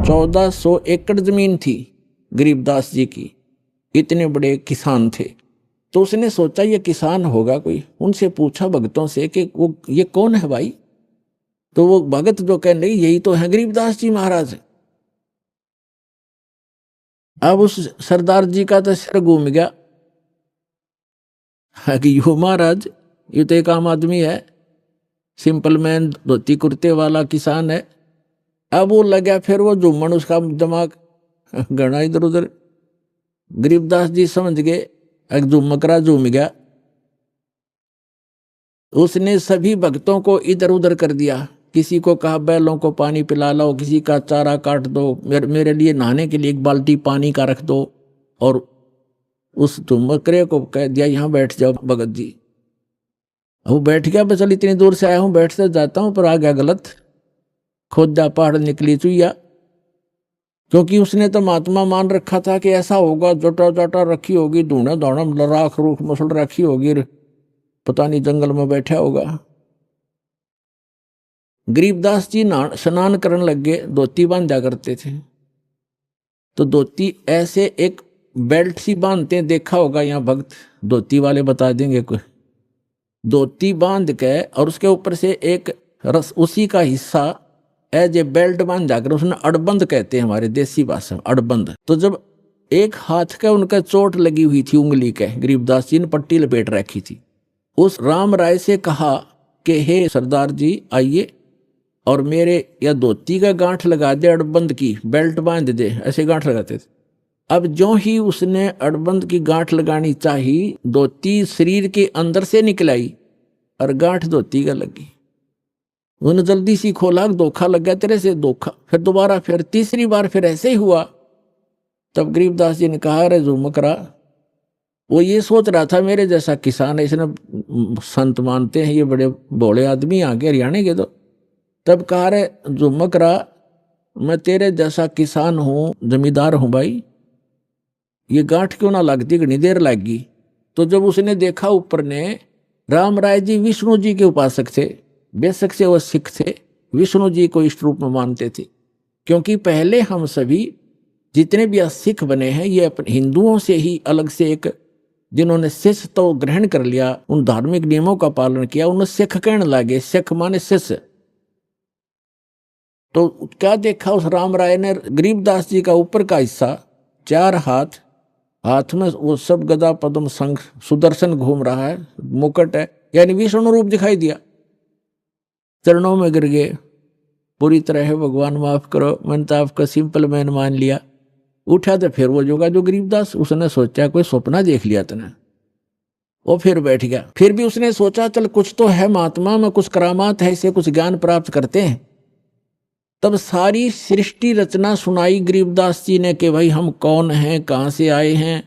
1400 एकड़ जमीन थी गरीबदास जी की, इतने बड़े किसान थे। तो उसने सोचा ये किसान होगा कोई, उनसे पूछा भक्तों से कि वो ये कौन है भाई। तो वो भगत जो कह नहीं यही तो है गरीबदास जी महाराज। अब उस सरदार जी का तो सिर घूम गया कि यो महाराज ये तो एक आम आदमी है, सिंपल मैन, धोती कुर्ते वाला किसान है। अब वो लगा फिर वो झूमन, उसका दिमाग घना इधर उधर। गरीबदास जी समझ गए एक झुमकरा झूम गया। उसने सभी भक्तों को इधर उधर कर दिया, किसी को कहा बैलों को पानी पिला लो, किसी का चारा काट दो, मेरे लिए नहाने के लिए एक बाल्टी पानी का रख दो। और उस झुमकरे को कह दिया यहाँ बैठ जाओ भगत जी। वो बैठ गया, बस इतनी दूर से आया हूँ, बैठते जाता हूँ, पर आ गया गलत, खोदा पहाड़ निकली चुईया। क्योंकि उसने तो महात्मा मान रखा था कि ऐसा होगा, जोटा जोटा रखी होगी, धूना धौना राख रूख मसल रखी होगी, पता नहीं जंगल में बैठा होगा। गरीबदास जी स्नान करने लग गए, धोती बांधा करते थे। तो धोती ऐसे एक बेल्ट सी बांधते, देखा होगा यहाँ भक्त धोती वाले बता देंगे कोई। धोती बांध के और उसके ऊपर से एक रस उसी का हिस्सा एज ए बेल्ट बांध जाकर, उसने अड़बंद कहते हैं हमारे देसी भाषा में, अड़बंद। तो जब एक हाथ का उनका चोट लगी हुई थी उंगली के, गरीबदास जी ने पट्टी लपेट रखी थी। उस राम राय से कहा कि हे सरदार जी आइए और मेरे या धोती का गांठ लगा दे, अड़बंद की बेल्ट बांध दे, ऐसे गांठ लगाते थे। अब जो ही उसने अड़बंद की गांठ लगानी चाहिए, धोती शरीर के अंदर से निकलाई और गांठ धोती का लगी। उन्होंने जल्दी सी खोला, धोखा लग गया तेरे से, धोखा। फिर दोबारा, फिर तीसरी बार फिर ऐसे ही हुआ। तब गरीबदास जी ने कहा अरे झुमकरा, वो ये सोच रहा था मेरे जैसा किसान है, इसने संत मानते हैं, ये बड़े भोले आदमी आके हरियाणा के। तो तब कहा रे झुमकरा, मैं तेरे जैसा किसान हूँ, जमींदार हूँ भाई, ये गांठ क्यों ना लगती, घनी देर लगी। तो जब उसने देखा ऊपर ने, राम राय जी विष्णु जी के उपासक थे, बेशक से वो सिख थे, विष्णु जी को इष्ट रूप में मानते थे। क्योंकि पहले हम सभी जितने भी सिख बने हैं, ये अपने हिंदुओं से ही अलग से एक, जिन्होंने शिष्य तो ग्रहण कर लिया, उन धार्मिक नियमों का पालन किया, उन्हें सिख कहने लगे। सिख माने शिष्य। तो क्या देखा उस राम राय ने, गरीबदास जी का ऊपर का हिस्सा, 4 हाथ, हाथ में वो सब गदा पद्म शंख सुदर्शन घूम रहा है, मुकुट है, यानी विष्णु रूप दिखाई दिया। चरणों में गिर गए, पूरी तरह है भगवान माफ करो, मैंने तो आपका सिंपल मैन मान लिया। उठा तो फिर वो जोगा जो गरीबदास, उसने सोचा कोई सपना देख लिया तने, वो फिर बैठ गया। फिर भी उसने सोचा चल कुछ तो है महात्मा में, कुछ करामात है, इसे कुछ ज्ञान प्राप्त करते हैं। तब सारी सृष्टि रचना सुनाई गरीबदास जी ने कि भाई हम कौन हैं, कहाँ से आए हैं।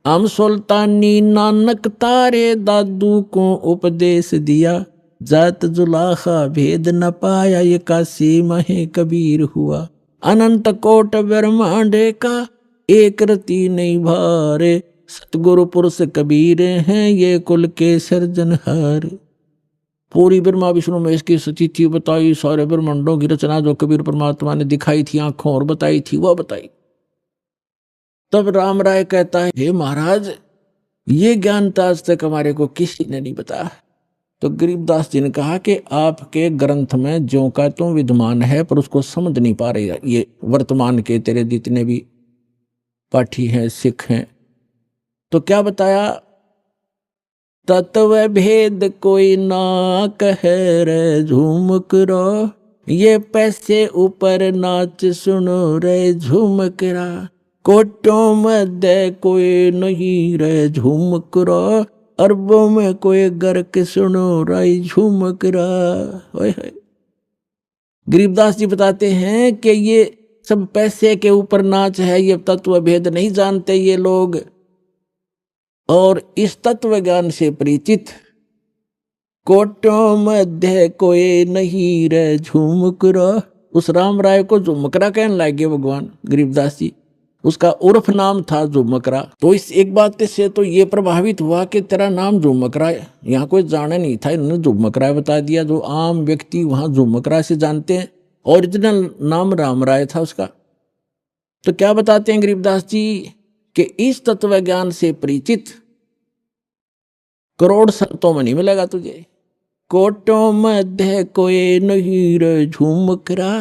हम सुल्तानी नानक तारे दादू को उपदेश दिया, जात जुलाखा भेद न पाया, ये काशी महे कबीर हुआ। अनंत कोट ब्रह्मांड का एक रति नहीं भारे, सतगुरु पुरुष कबीर हैं ये कुल के सर्जनहार। पूरी ब्रह्मा विष्णु में इसकी स्थिति बताई, सारे ब्रह्मांडों की रचना जो कबीर परमात्मा ने दिखाई थी आंखों और बताई थी, वह बताई। तब राम राय कहता है हे महाराज, ये ज्ञान तो आज तक हमारे को किसी ने नहीं बताया। तो गरीबदास जी ने कहा कि आपके ग्रंथ में ज्यों का तो विद्यमान है, पर उसको समझ नहीं पा रहे ये वर्तमान के तेरे जितने भी पाठी हैं, सिख हैं। तो क्या बताया, तत्व भेद कोई ना कहे रे झूमकरा, ये पैसे ऊपर नाच सुनो रे झूमकरा, कोटों मध्य कोई नहीं रे झूमकरा, अरबों में कोई गर्क सुनो रे झूमकरा। गरीबदास जी बताते हैं कि ये सब पैसे के ऊपर नाच है, ये तत्व भेद नहीं जानते ये लोग, और इस तत्व ज्ञान से परिचित कोटों मध्य कोई नहीं रे झूमकरा। उस राम राय को झुमकरा कहने लगे भगवान गरीबदास जी, उसका उर्फ नाम था झुमकरा। तो इस एक बात से तो ये प्रभावित हुआ कि तेरा नाम झुमकरा है, यहाँ कोई जाने नहीं था, इन्होंने झुमकरा बता दिया। जो आम व्यक्ति वहां झुमकरा से जानते हैं, ओरिजिनल नाम राम राय था उसका। तो क्या बताते हैं गरीबदास जी कि इस तत्व ज्ञान से परिचित करोड़ संतों में नहीं मिलेगा तुझे। कोटों मध्य कोई नहीं रे झूमकरा,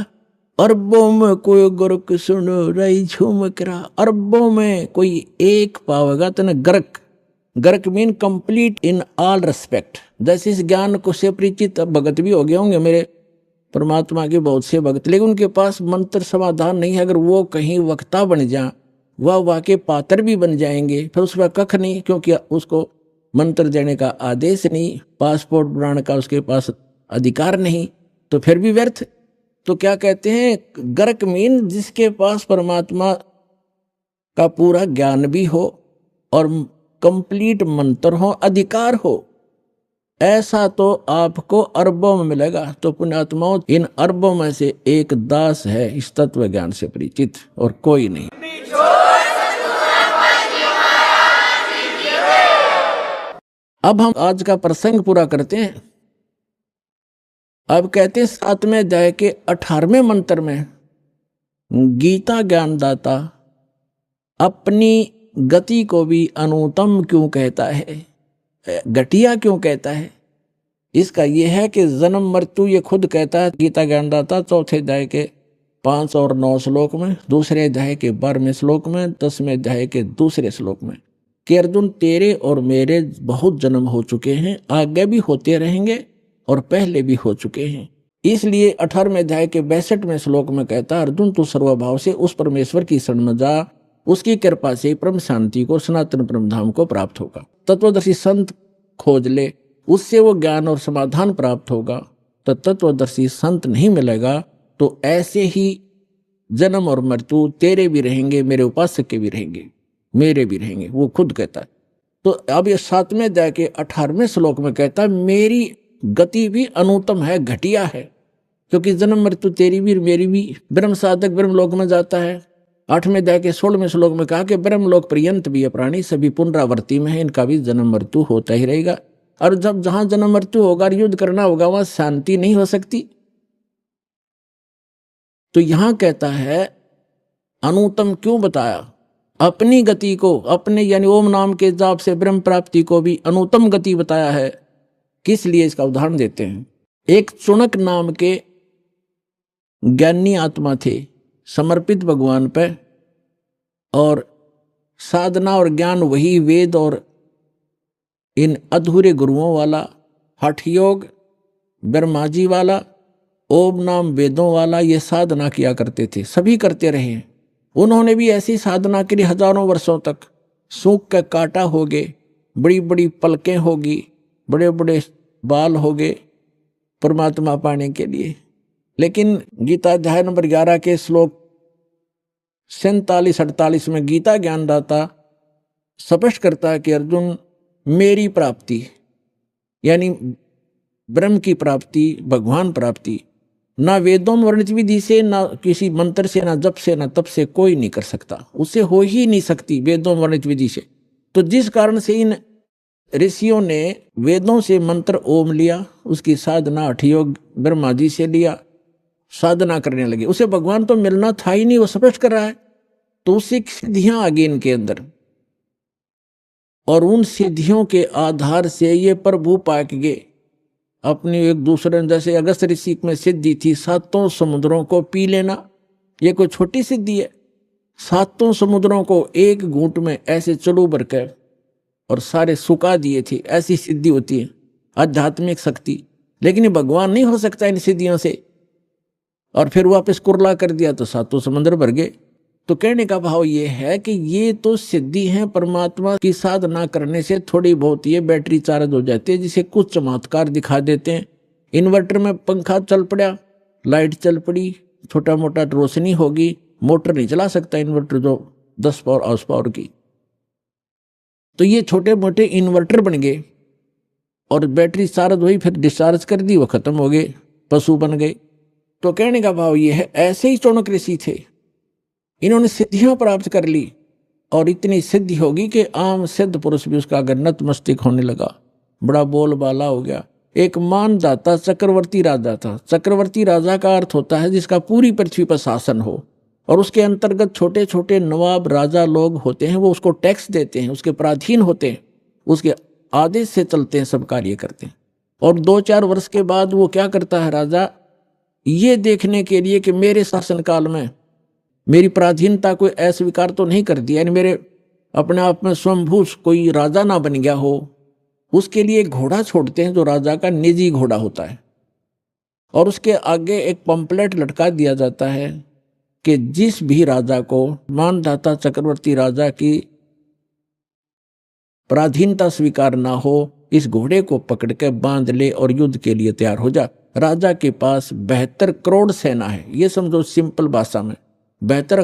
अरबों में कोई गर्क सुन रही झूमकरा। अरबों में कोई एक पावेगा तने गर्क। गर्क mean complete in all respect. जैसे इस ज्ञान को से परिचित भगत भी हो गए होंगे मेरे परमात्मा के बहुत से भक्त, लेकिन उनके पास मंत्र समाधान नहीं है। अगर वो कहीं वक्ता बन जा, वह वाके पात्र भी बन जाएंगे, फिर उसका कख नहीं, क्योंकि उसको मंत्र देने का आदेश नहीं, पासपोर्ट बनाने का उसके पास अधिकार नहीं, तो फिर भी व्यर्थ। तो क्या कहते हैं, गर्क मीन जिसके पास परमात्मा का पूरा ज्ञान भी हो और कंप्लीट मंत्र हो, अधिकार हो, ऐसा तो आपको अरबों में मिलेगा। तो पुण्यात्माओं, इन अरबों में से एक दास है इस तत्व ज्ञान से परिचित, और कोई नहीं। अब हम आज का प्रसंग पूरा करते हैं। अब कहते हैं 7वें अध्याय के 18वें मंत्र में गीता ज्ञानदाता अपनी गति को भी अनुत्तम क्यों कहता है, घटिया क्यों कहता है। इसका यह है कि जन्म मृत्यु ये खुद कहता है गीता ज्ञानदाता 4थे अध्याय के 5 और 9 श्लोक में, दूसरे अध्याय के 12वें श्लोक में, 10वें अध्याय के दूसरे श्लोक में, कि अर्जुन तेरे और मेरे बहुत जन्म हो चुके हैं, आगे भी होते रहेंगे और पहले भी हो चुके हैं। इसलिए 18वें अध्याय के 62वें श्लोक में कहता है, अर्जुन तू सर्वभाव से उस परमेश्वर की शरण में जा, उसकी कृपा से परम शांति को, सनातन परम धाम को प्राप्त होगा। तत्वदर्शी संत खोज ले, उससे वो ज्ञान और समाधान प्राप्त होगा। तो तत्वदर्शी संत नहीं मिलेगा तो ऐसे ही जन्म और मृत्यु तेरे भी रहेंगे, मेरे उपासक के भी रहेंगे, मेरे भी रहेंगे, वो खुद कहता है। तो अब ये 7वें अध्याय के 18वें श्लोक में कहता है मेरी गति भी अनुत्तम है, घटिया है, क्योंकि जन्म मृत्यु तेरी भी मेरी भी। ब्रह्म साधक ब्रह्मलोक में जाता है। 8वें अध्याय के 16वें श्लोक में कहा कि ब्रह्मलोक पर्यंत भी ये प्राणी सभी पुनरावृत्ति में है, इनका भी जन्म मृत्यु होता ही रहेगा। और जब जहां जन्म मृत्यु होगा, युद्ध करना होगा, वहां शांति नहीं हो सकती। तो यहां कहता है अनुत्तम क्यों बताया, अपनी गति को, अपने यानी ओम नाम के जाप से ब्रह्म प्राप्ति को भी अनुत्तम गति बताया है। किस लिए, इसका उदाहरण देते हैं। एक चुनक नाम के ज्ञानी आत्मा थे, समर्पित भगवान पे, और साधना और ज्ञान वही वेद और इन अधूरे गुरुओं वाला, हठ योग ब्रह्मा जी वाला, ओम नाम वेदों वाला, ये साधना किया करते थे, सभी करते रहे। उन्होंने भी ऐसी साधना के लिए हजारों वर्षों तक सूख के काटा होगे, बड़ी बड़ी पलकें होगी, बड़े बड़े बाल होगे परमात्मा पाने के लिए। लेकिन गीता अध्याय नंबर 11 के श्लोक 47-48 में गीता ज्ञानदाता स्पष्ट करता है कि अर्जुन मेरी प्राप्ति यानी ब्रह्म की प्राप्ति, भगवान प्राप्ति, ना वेदों में वर्णित विधि से, ना किसी मंत्र से, ना जप से, ना तप से कोई नहीं कर सकता, उससे हो ही नहीं सकती वेदों में वर्णित विधि से। तो जिस कारण से इन ऋषियों ने वेदों से मंत्र ओम लिया, उसकी साधना हठ योग ब्रह्मा जी से लिया, साधना करने लगे, उसे भगवान तो मिलना था ही नहीं, वो स्पष्ट कर रहा है। तो उससे सिद्धियां आ गई इनके अंदर, और उन सिद्धियों के आधार से ये प्रभु पाक गए अपनी एक दूसरे, जैसे अगस्त ऋषि में सिद्धि थी 7 समुद्रों को पी लेना, ये कोई छोटी सिद्धि है। 7 समुद्रों को एक घूंट में ऐसे चलू भर कर और सारे सुखा दिए थे, ऐसी सिद्धि होती है आध्यात्मिक शक्ति। लेकिन ये भगवान नहीं हो सकता इन सिद्धियों से, और फिर वापस कुरला कर दिया तो 7 समुद्र भर गए। तो कहने का भाव ये है कि ये तो सिद्धि है, परमात्मा की साधना करने से थोड़ी बहुत ये बैटरी चार्ज हो जाती है, जिसे कुछ चमत्कार दिखा देते हैं। इन्वर्टर में पंखा चल पड़ा, लाइट चल पड़ी, छोटा मोटा रोशनी होगी, मोटर नहीं चला सकता इन्वर्टर जो 10 पावर हाउस पावर की। तो ये छोटे मोटे इन्वर्टर बन गए, और बैटरी चार्ज हुई, फिर डिस्चार्ज कर दी, वो खत्म हो गए, पशु बन गए। तो कहने का भाव ये है, ऐसे ही चौनक ऋषि थे, इन्होंने सिद्धियां प्राप्त कर ली, और इतनी सिद्धि होगी कि आम सिद्ध पुरुष भी उसका अगर नतमस्तक होने लगा, बड़ा बोलबाला हो गया। एक मानदाता चक्रवर्ती राजा था। चक्रवर्ती राजा का अर्थ होता है जिसका पूरी पृथ्वी पर शासन हो, और उसके अंतर्गत छोटे छोटे नवाब राजा लोग होते हैं, वो उसको टैक्स देते हैं, उसके पराधीन होते हैं, उसके आदेश से चलते हैं, सब कार्य करते हैं। और 2-4 वर्ष के बाद वो क्या करता है राजा, ये देखने के लिए कि मेरे शासनकाल में मेरी पराधीनता कोई अस्वीकार तो नहीं कर दिया, यानी मेरे अपने आप में स्वयंभू कोई राजा ना बन गया हो, उसके लिए एक घोड़ा छोड़ते हैं जो राजा का निजी घोड़ा होता है, और उसके आगे एक पंपलेट लटका दिया जाता है कि जिस भी राजा को मानधाता चक्रवर्ती राजा की पराधीनता स्वीकार ना हो, इस घोड़े को पकड़ के बांध ले और युद्ध के लिए तैयार हो जा। राजा के पास 72 करोड़ सेना है, ये समझो सिंपल भाषा में। 72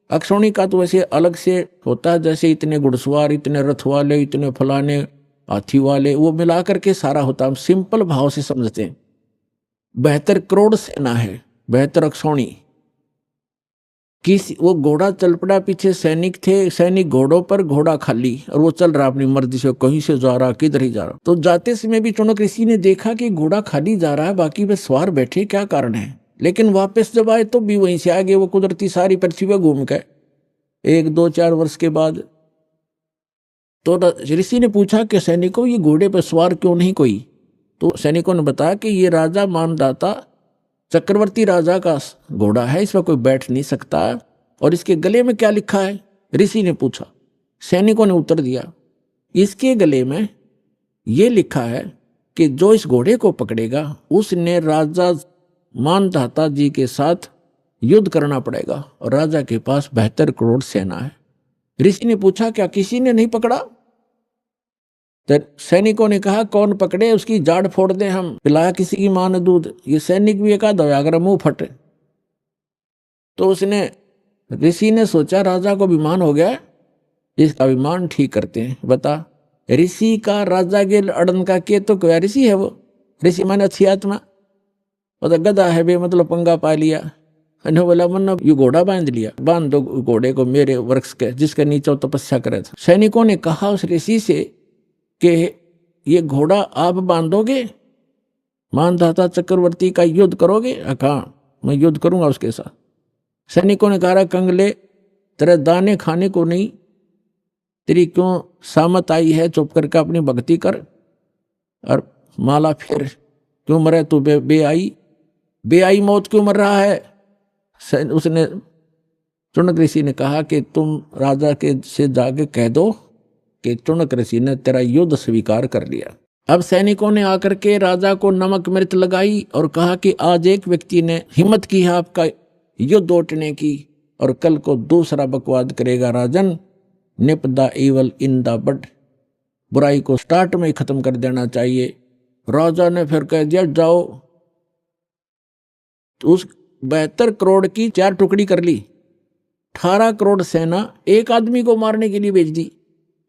अक्षौणी का तो वैसे अलग से होता है, जैसे इतने घुड़सवार, इतने रथ वाले, इतने फलाने हाथी वाले, वो मिलाकर के सारा होता है, हम सिंपल भाव से समझते हैं। 72 करोड़ सेना है, 72 अक्षौणी। वो घोड़ा चल पड़ा, पीछे सैनिक थे, सैनिक घोड़ों पर, घोड़ा खाली, और वो चल रहा अपनी मर्जी से, कहीं से जा रहा, किधर ही जा रहा। तो जाते समय भी चौनक ऋषि ने देखा कि घोड़ा खाली जा रहा है, बाकी वे सवार बैठे, क्या कारण है। लेकिन वापस जब आए तो भी वहीं से आगे वो कुदरती सारी पृथ्वी पर घूम के 1-2-4 वर्ष के बाद तो ऋषि ने पूछा कि सैनिकों ये घोड़े पर सवार क्यों नहीं कोई। तो सैनिकों ने बताया कि ये राजा मानदाता चक्रवर्ती राजा का घोड़ा है, इसमें कोई बैठ नहीं सकता। और इसके गले में क्या लिखा है, ऋषि ने पूछा। सैनिकों ने उत्तर दिया, इसके गले में ये लिखा है कि जो इस घोड़े को पकड़ेगा उसने राजा मानधाता जी के साथ युद्ध करना पड़ेगा, और राजा के पास 72 करोड़ सेना है। ऋषि ने पूछा, क्या किसी ने नहीं पकड़ा। तो सैनिकों ने कहा, कौन पकड़े, उसकी जाड़ फोड़ दे हम, पिलाया किसी की मां ने दूध। ये सैनिक भी एक आधा अगर मुंह फटे। तो उसने, ऋषि ने सोचा राजा को अभिमान हो गया, इसका अभिमान ठीक करते हैं। बता, ऋषि का राजा के अड़न का के तो क्या ऋषि है वो, ऋषि माने अच्छी आत्मा, वो तो गधा है बे, मतलब पंगा पा लिया। बोला मन ये घोड़ा बांध लिया, बांध दो घोड़े को मेरे वृक्ष के जिसके नीचे तपस्या करे था। सैनिकों ने कहा उस ऋषि से कि ये घोड़ा आप बांधोगे, मानधाता चक्रवर्ती का युद्ध करोगे। कहा, मैं युद्ध करूंगा उसके साथ। सैनिकों ने कहा, कंगले तेरे दाने खाने को नहीं, तेरी क्यों सामत आई है, चुप करके अपनी भक्ति कर, और माला फिर क्यों मरे तू, बेआई मौत क्यों मर रहा है। उसने चुनक ऋषि ने कहा कि तुम राजा के से जाके कह दो कि चुनक ऋषि ने तेरा युद्ध स्वीकार कर लिया। अब सैनिकों ने आकर के राजा को नमक मिर्च लगाई और कहा कि आज एक व्यक्ति ने हिम्मत की है आपका युद्ध उठने की, और कल को दूसरा बकवाद करेगा। Rajan, nip the evil in the bud, बुराई को स्टार्ट में ही खत्म कर देना चाहिए। राजा ने फिर कह दिया, जाओ। तो उस 72 करोड़ की 4 टुकड़ी कर ली। 18 करोड़ सेना एक आदमी को मारने के लिए भेज दी,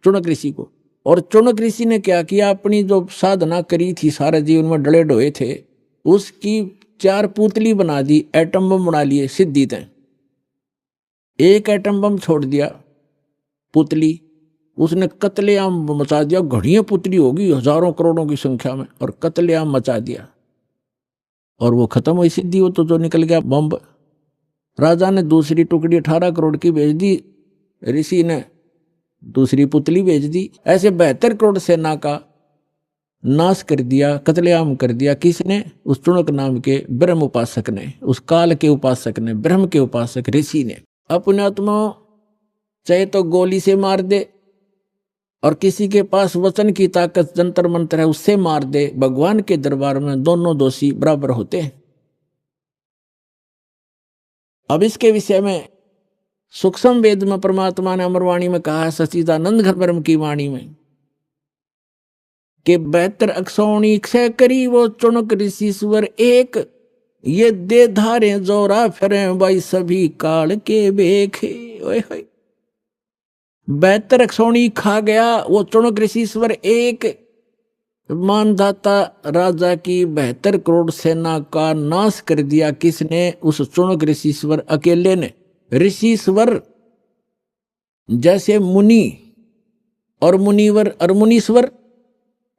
चुनक ऋषि को। और चुनक ऋषि ने क्या किया, अपनी जो साधना करी थी, सारे जीवन में डले डोए थे, उसकी 4 पुतली बना दी, एटम बम बना लिए सिद्धि तय। एक एटम बम छोड़ दिया पुतली, उसने कत्लेआम मचा दिया। घड़ियां पुतली होगी हजारों करोड़ों की संख्या में, और कत्लेआम मचा दिया, और वो खत्म हुई सिद्धि। वो तो जो निकल गया बम। राजा ने दूसरी टुकड़ी 18 करोड़ की भेज दी, ऋषि ने दूसरी पुतली भेज दी। ऐसे 72 करोड़ सेना का नाश कर दिया, कत्लेआम कर दिया। किसने, उस चुनक नाम के ब्रह्म उपासक ने, उस काल के उपासक ने, ब्रह्म के उपासक ऋषि ने। अपने आत्मा चाहे तो गोली से मार दे, और किसी के पास वचन की ताकत जंतर मंत्र है उससे मार दे, भगवान के दरबार में दोनों दोषी बराबर होते हैं। अब इसके विषय में सूक्ष्म वेद में परमात्मा ने अमरवाणी में कहा है, सच्चिदानंद घन ब्रह्म की वाणी में, कि 72 अक्षौणी क्षय करी वो चुनक ऋषिश्वर एक, ये दे धारे जोरा फिरे भाई सभी काल के बेखे। 72 अक्षौणी खा गया वो चुनक ऋषिश्वर एक। मानधाता राजा की 72 करोड़ सेना का नाश कर दिया। किसने, उस चुनक ऋषिश्वर अकेले ने। ऋषिश्वर जैसे मुनि और मुनिवर और मुनीश्वर,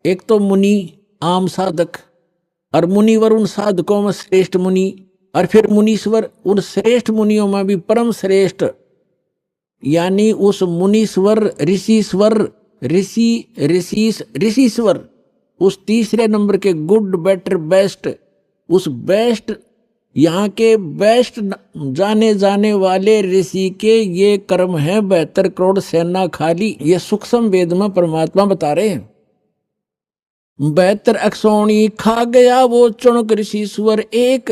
एक तो मुनि आम साधक, और मुनिवर उन साधकों में श्रेष्ठ मुनि, और फिर मुनीश्वर, उन श्रेष्ठ मुनियों में भी परम श्रेष्ठ, यानी उस मुनीश्वर ऋषिश्वर ऋषिश्वर, उस तीसरे नंबर के गुड बेटर बेस्ट, उस बेस्ट, यहाँ के बेस्ट जाने जाने वाले ऋषि के ये कर्म है 72 करोड़ सेना खाली। ये सूक्ष्म वेद में परमात्मा बता रहे हैं। 72 अक्षौणी खा गया वो चुणक ऋषिश्वर एक,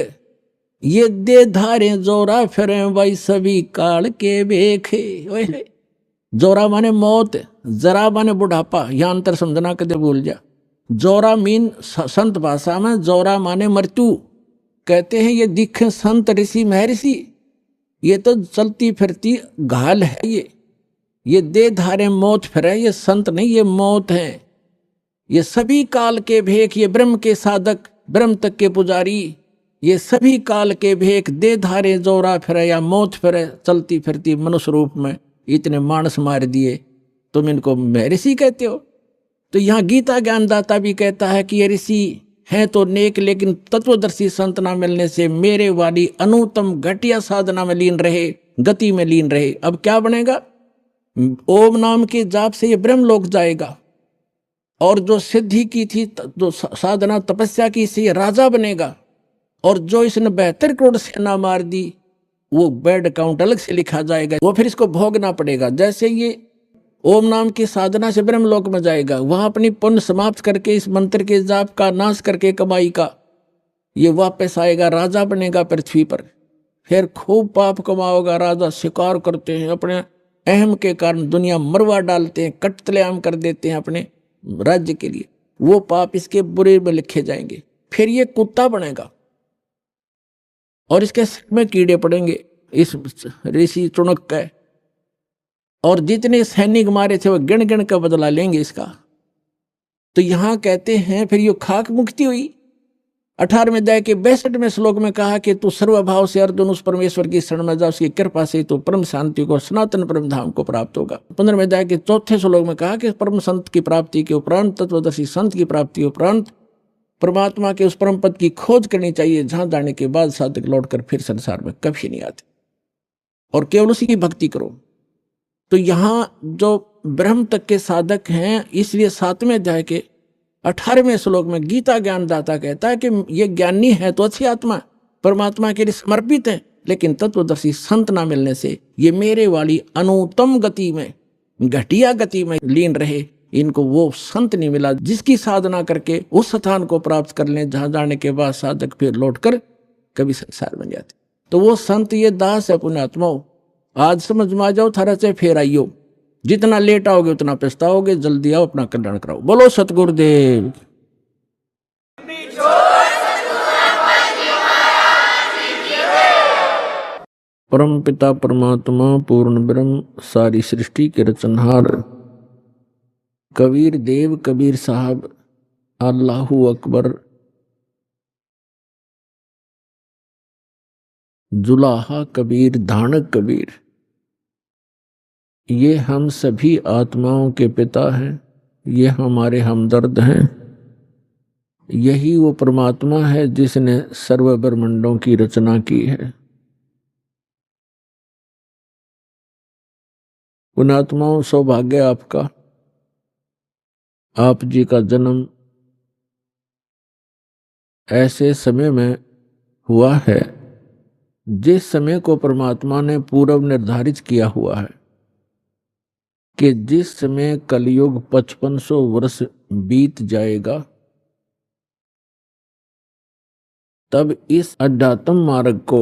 ये दे धारे जोरा फिरे भाई सभी काल के बेखे। जोरा माने मौत, जरा माने बुढ़ापा, यहां अंतर समझना कदे भूल जा। जोरा मीन संत भाषा में जोरा माने मृत्यु। कहते हैं ये दिखे संत ऋषि महर्षि, ये तो चलती फिरती घाल है। ये दे धारे मौत फिरे, ये संत नहीं, ये मौत है। ये सभी काल के भेख, ये ब्रह्म के साधक, ब्रह्म तक के पुजारी, ये सभी काल के भेख, दे धारे जोरा फिरे या मौत फिरे, चलती फिरती मनुष्य रूप में इतने मानस मार दिए, तुम इनको महर्षि कहते हो। तो यहाँ गीता ज्ञानदाता भी कहता है कि ये ऋषि हैं तो नेक, लेकिन तत्वदर्शी संत ना मिलने से मेरे वाली अनुत्तम घटिया साधना में लीन रहे, गति में लीन रहे। अब क्या बनेगा? ओम नाम के जाप से ये ब्रह्मलोक जाएगा, और जो सिद्धि की थी, जो साधना तपस्या की, से ये राजा बनेगा। और जो इसने 72 करोड़ सेना मार दी, वो बैड अकाउंट अलग से लिखा जाएगा, वो फिर इसको भोगना पड़ेगा। जैसे ये ओम नाम की साधना से ब्रह्मलोक में जाएगा, वहां अपनी पुण्य समाप्त करके इस मंत्र के जाप का नाश करके कमाई का, ये वापस आएगा, राजा बनेगा पृथ्वी पर। फिर खूब पाप कमाओगा। राजा शिकार करते हैं, अपने अहम के कारण दुनिया मरवा डालते हैं, कत्लेआम कर देते हैं अपने राज्य के लिए, वो पाप इसके बुरे में लिखे जाएंगे। फिर ये कुत्ता बनेगा और इसके सिर में कीड़े पड़ेंगे, इस ऋषि चुणक का। और जितने सैनिक मारे थे वो गिन गिन का बदला लेंगे इसका। तो यहां कहते हैं फिर ये खाक मुक्ति हुई। 18वें अध्याय के 62वें श्लोक में कहा कि तू सर्वभाव से अर्जुन उस परमेश्वर की शरण में जा, उसकी कृपा से तो परम शांति को, सनातन परम धाम को प्राप्त होगा। 15वें अध्याय के 4थे श्लोक में कहा कि परम संत की प्राप्ति के उपरांत, तत्वदर्शी संत की प्राप्ति के उपरांत परमात्मा के उस परम पद की खोज करनी चाहिए, जहां जाने के बाद साधक लौटकर फिर संसार में कभी नहीं आते, और केवल उसी की भक्ति करो। तो यहां जो ब्रह्म तक के साधक हैं, इसलिए 7वें अध्याय के 18वें श्लोक में गीता ज्ञानदाता कहता है कि ये ज्ञानी है तो अच्छी आत्मा, परमात्मा के लिए समर्पित है, लेकिन तत्वदर्शी संत ना मिलने से ये मेरे वाली अनुत्तम गति में, घटिया गति में लीन रहे। इनको वो संत नहीं मिला जिसकी साधना करके उस स्थान को प्राप्त कर लें जहां जाने के बाद साधक फिर लौटकर कभी संसार बन जाते। तो वो संत ये दास है पुण्यात्माओं। आज समझ में आ जाओ, थारा से फेर आइयो। जितना लेट आओगे उतना पछताओगे, जल्दी आओ, अपना कल्याण कराओ। बोलो सतगुरुदेव। परम पिता परमात्मा पूर्ण ब्रह्म, सारी सृष्टि के रचनहार, कबीर देव कबीर साहब, अल्लाहू अकबर, जुलाहा कबीर, धानक कबीर, ये हम सभी आत्माओं के पिता हैं, ये हमारे हमदर्द हैं। यही वो परमात्मा है जिसने सर्व ब्रह्मांडों की रचना की है। उन आत्माओं, सौभाग्य आपका, आप जी का जन्म ऐसे समय में हुआ है जिस समय को परमात्मा ने पूर्व निर्धारित किया हुआ है कि जिस समय कलयुग 5500 वर्ष बीत जाएगा, तब इस अध्यात्म मार्ग को,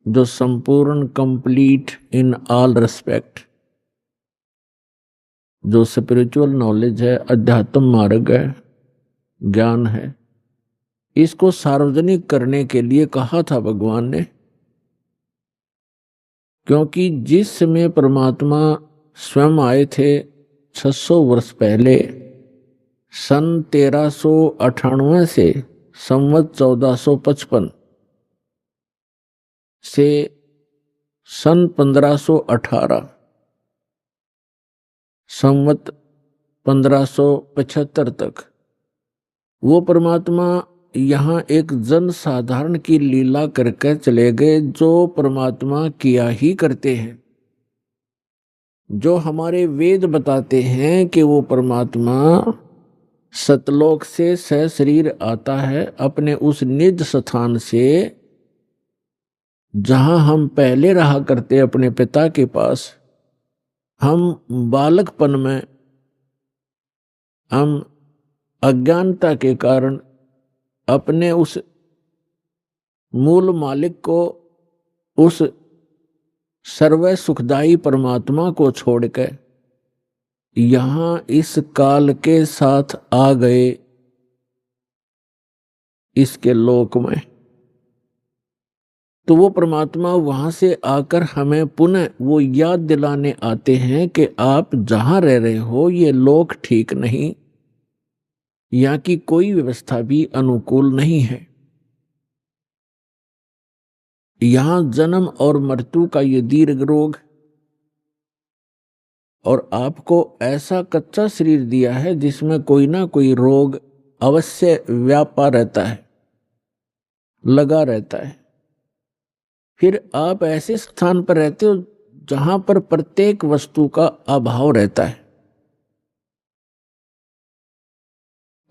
जो संपूर्ण, कंप्लीट इन ऑल रेस्पेक्ट, जो स्पिरिचुअल नॉलेज है, अध्यात्म मार्ग है, ज्ञान है, इसको सार्वजनिक करने के लिए कहा था भगवान ने। क्योंकि जिस समय परमात्मा स्वयं आए थे 600 वर्ष पहले, सन 1398 से संवत 1455 से सन 1518 संवत 1575 तक वो परमात्मा यहाँ एक जन साधारण की लीला करके चले गए, जो परमात्मा किया ही करते हैं, जो हमारे वेद बताते हैं कि वो परमात्मा सतलोक से सशरीर आता है अपने उस निज स्थान से, जहां हम पहले रहा करते अपने पिता के पास। हम बालकपन में हम अज्ञानता के कारण अपने उस मूल मालिक को, उस सर्व सुखदाई परमात्मा को छोड़कर यहां इस काल के साथ आ गए इसके लोक में। तो वो परमात्मा वहां से आकर हमें पुनः वो याद दिलाने आते हैं कि आप जहां रह रहे हो ये लोक ठीक नहीं, यहाँ की कोई व्यवस्था भी अनुकूल नहीं है। यहां जन्म और मृत्यु का ये दीर्घ रोग, और आपको ऐसा कच्चा शरीर दिया है जिसमें कोई ना कोई रोग अवश्य व्यापा रहता है, लगा रहता है। फिर आप ऐसे स्थान पर रहते हो जहां पर प्रत्येक वस्तु का अभाव रहता है,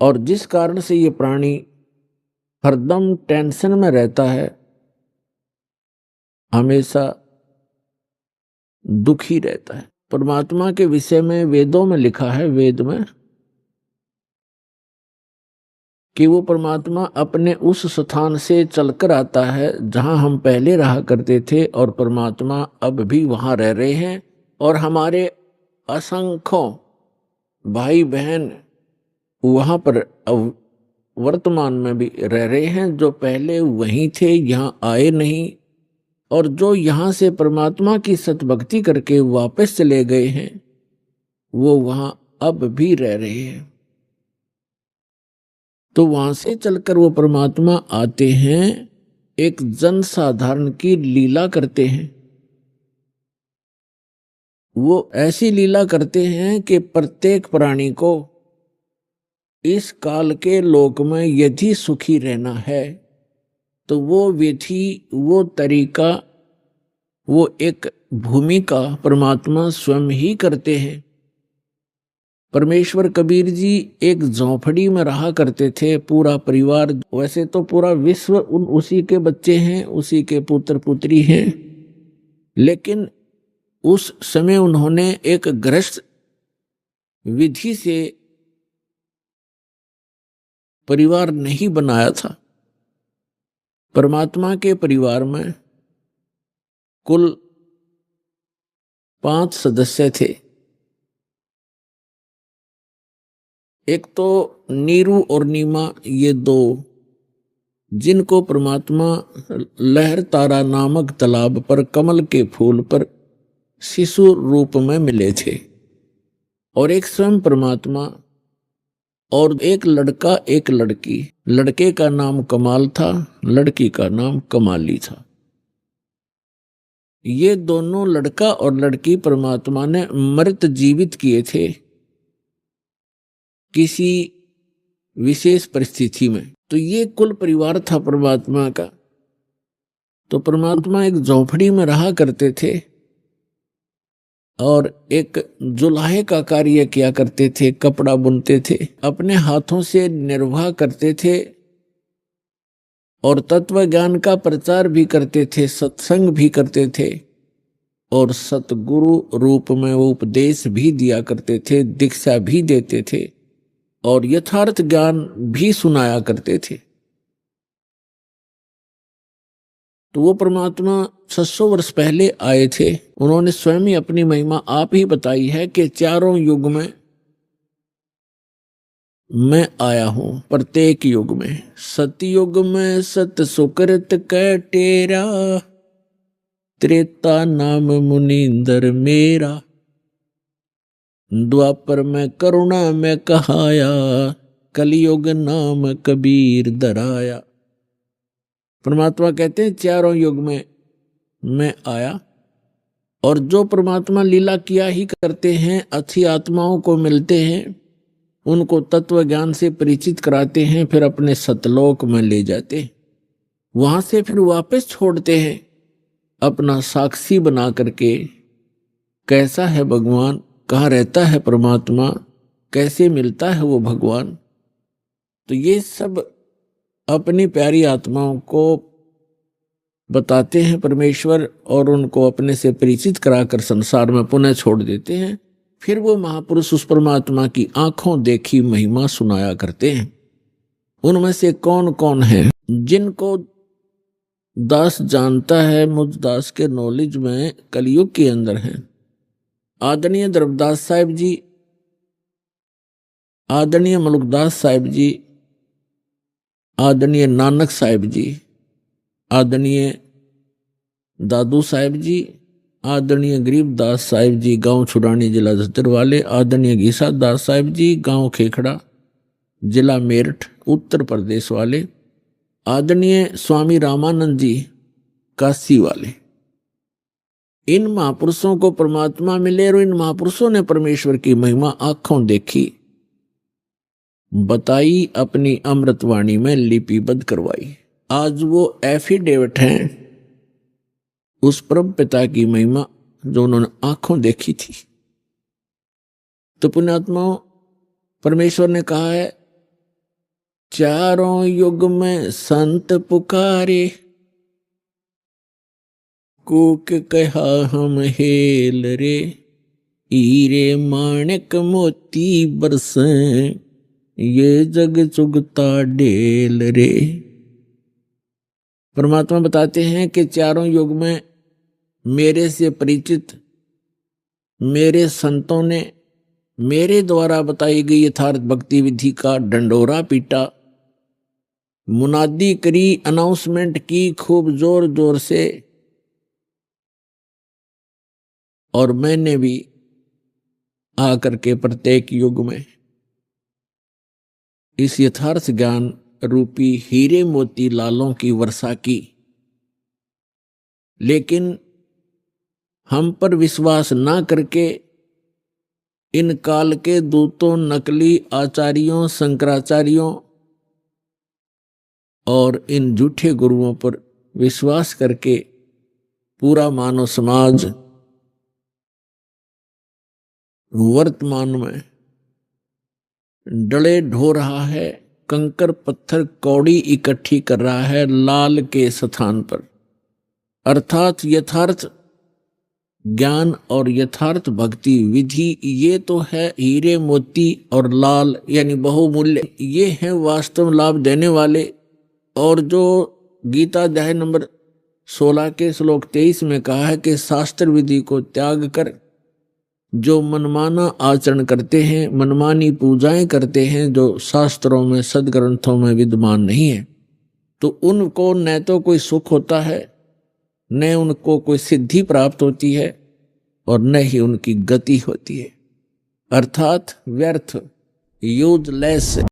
और जिस कारण से ये प्राणी हरदम टेंशन में रहता है, हमेशा दुखी रहता है। परमात्मा के विषय में वेदों में लिखा है, वेद में, कि वो परमात्मा अपने उस स्थान से चलकर आता है जहां हम पहले रहा करते थे, और परमात्मा अब भी वहां रह रहे हैं, और हमारे असंख्यों भाई बहन वहां पर वर्तमान में भी रह रहे हैं, जो पहले वहीं थे, यहां आए नहीं, और जो यहां से परमात्मा की सतभक्ति करके वापस चले गए हैं, वो वहां अब भी रह रहे हैं। तो वहां से चलकर वो परमात्मा आते हैं, एक जन साधारण की लीला करते हैं। वो ऐसी लीला करते हैं कि प्रत्येक प्राणी को इस काल के लोक में यदि सुखी रहना है, तो वो विधि, वो तरीका, वो एक भूमिका परमात्मा स्वयं ही करते हैं। परमेश्वर कबीर जी एक झोंपड़ी में रहा करते थे, पूरा परिवार, वैसे तो पूरा विश्व उसी के बच्चे हैं, उसी के पुत्र पुत्री हैं, लेकिन उस समय उन्होंने एक गृहस्थ विधि से परिवार नहीं बनाया था। परमात्मा के परिवार में कुल 5 सदस्य थे। एक तो नीरू और नीमा, ये 2, जिनको परमात्मा लहर तारा नामक तालाब पर कमल के फूल पर शिशु रूप में मिले थे, और एक स्वयं परमात्मा, और एक लड़का एक लड़की। लड़के का नाम कमाल था, लड़की का नाम कमाली था। ये दोनों, लड़का और लड़की, परमात्मा ने मृत जीवित किए थे किसी विशेष परिस्थिति में। तो ये कुल परिवार था परमात्मा का। तो परमात्मा एक झोपड़ी में रहा करते थे, और एक जुलाहे का कार्य किया करते थे, कपड़ा बुनते थे, अपने हाथों से निर्वाह करते थे, और तत्व ज्ञान का प्रचार भी करते थे, सत्संग भी करते थे, और सतगुरु रूप में वो उपदेश भी दिया करते थे, दीक्षा भी देते थे, और यथार्थ ज्ञान भी सुनाया करते थे। तो वो परमात्मा 600 वर्ष पहले आए थे। उन्होंने स्वयं ही अपनी महिमा आप ही बताई है कि चारों युग में मैं आया हूं, प्रत्येक युग में। सतयुग में सत सुकृत कै टेरा, त्रेता नाम मुनींदर मेरा, द्वापर में करुणा में कहाया, कलयुग नाम कबीर धराया। परमात्मा कहते हैं चारों युग में मैं आया, और जो परमात्मा लीला किया ही करते हैं, अच्छी आत्माओं को मिलते हैं, उनको तत्व ज्ञान से परिचित कराते हैं, फिर अपने सतलोक में ले जाते हैं। वहां से फिर वापस छोड़ते हैं अपना साक्षी बना करके। कैसा है भगवान, कहाँ रहता है परमात्मा, कैसे मिलता है वो भगवान। तो ये सब अपनी प्यारी आत्माओं को बताते हैं परमेश्वर, और उनको अपने से परिचित कराकर संसार में पुनः छोड़ देते हैं। फिर वो महापुरुष उस परमात्मा की आंखों देखी महिमा सुनाया करते हैं। उनमें से कौन कौन है जिनको दास जानता है, मुझ दास के नॉलेज में कलयुग के अंदर है। आदरणीय द्रवदास साहिब जी, आदरणीय मलुकदास साहिब जी, आदरणीय नानक साहिब जी, आदरणीय दादू साहिब जी, आदरणीय गरीबदास साहिब जी गांव छुड़ानी जिला झज्जर वाले, आदरणीय घीसा दास साहिब जी गांव खेखड़ा जिला मेरठ उत्तर प्रदेश वाले, आदरणीय स्वामी रामानंद जी काशी वाले। इन महापुरुषों को परमात्मा मिले और इन महापुरुषों ने परमेश्वर की महिमा आंखों देखी, बताई, अपनी अमृतवाणी में लिपिबद्ध करवाई। आज वो एफिडेविट हैं उस परम पिता की महिमा जो उन्होंने आंखों देखी थी। तो पुण्यात्माओं, परमेश्वर ने कहा है, चारों युग में संत पुकारे, कूक कहा हम हेल रे, हीरे माणिक मोती बरसें, ये जग चुगता डेल रे। परमात्मा बताते हैं कि चारों युग में मेरे से परिचित मेरे संतों ने मेरे द्वारा बताई गई यथार्थ भक्ति विधि का डंडोरा पीटा, मुनादी करी, अनाउंसमेंट की खूब जोर जोर से, और मैंने भी आकर के प्रत्येक युग में इस यथार्थ ज्ञान रूपी हीरे मोती लालों की वर्षा की। लेकिन हम पर विश्वास ना करके इन काल के दूतों, नकली आचार्यों, शंकराचार्यों और इन झूठे गुरुओं पर विश्वास करके पूरा मानव समाज वर्तमान में डले ढो रहा है, कंकर पत्थर कौड़ी इकट्ठी कर रहा है लाल के स्थान पर। अर्थात यथार्थ ज्ञान और यथार्थ भक्ति विधि, ये तो है हीरे मोती और लाल यानी बहुमूल्य, ये हैं वास्तव लाभ देने वाले। और जो गीता अध्याय नंबर 16 के श्लोक 23 में कहा है कि शास्त्र विधि को त्याग कर जो मनमाना आचरण करते हैं, मनमानी पूजाएं करते हैं जो शास्त्रों में सदग्रंथों में विद्यमान नहीं है, तो उनको न तो कोई सुख होता है, न उनको कोई सिद्धि प्राप्त होती है, और न ही उनकी गति होती है। अर्थात व्यर्थ, यूजलेस।